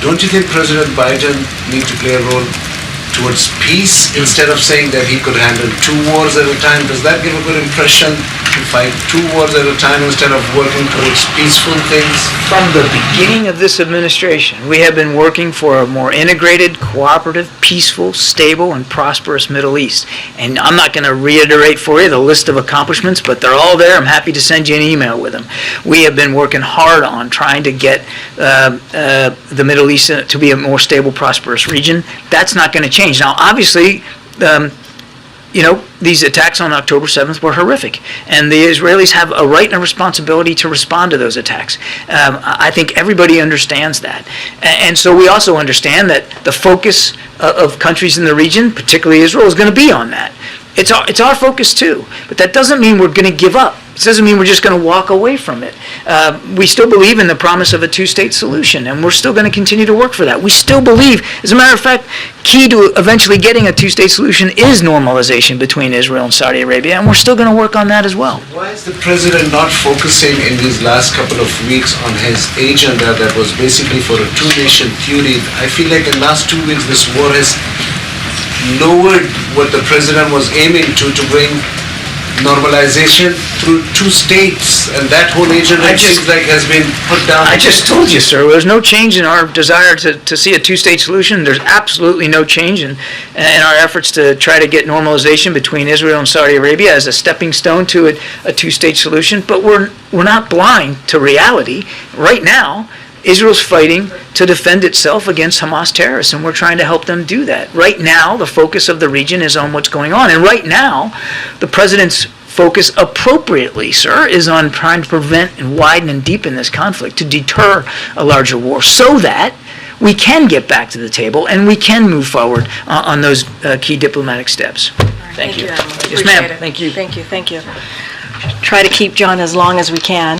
don't you think President Biden needs to play a role towards peace instead of saying that he could handle 2 wars at a time? Does that give a good impression to fight 2 wars at a time instead of working towards peaceful things? From the beginning of this administration, we have been working for a more integrated, cooperative, peaceful, stable, and prosperous Middle East. And I'm not going to reiterate for you the list of accomplishments, but they're all there. I'm happy to send you an email with them. We have been working hard on trying to get the Middle East to be a more stable, prosperous region. That's not going to change. Now, obviously, these attacks on October 7th were horrific, and the Israelis have a right and a responsibility to respond to those attacks. I think everybody understands that. And so we also understand that the focus of countries in the region, particularly Israel, is going to be on that. It's our focus too, but that doesn't mean we're going to give up. It doesn't mean we're just going to walk away from it. We still believe in the promise of a two-state solution, and we're still going to continue to work for that. We still believe, as a matter of fact, key to eventually getting a two-state solution is normalization between Israel and Saudi Arabia, and we're still going to work on that as well. Why is the president not focusing in these last couple of weeks on his agenda that was basically for a two-nation theory? I feel like in the last 2 weeks this war has lowered what the president was aiming to bring normalization through 2 states, and that whole agenda seems like has been put down. I just told you, sir, there's no change in our desire to see a two-state solution. There's absolutely no change in our efforts to try to get normalization between Israel and Saudi Arabia as a stepping stone to a two-state solution. But we're not blind to reality. Right now, Israel's fighting to defend itself against Hamas terrorists, and we're trying to help them do that. Right now, the focus of the region is on what's going on. And right now, the president's focus appropriately, sir, is on trying to prevent and widen and deepen this conflict to deter a larger war so that we can get back to the table and we can move forward on those key diplomatic steps. Thank you. Admiral. Yes, ma'am. Appreciate it. Thank you. Thank you. Try to keep John as long as we can.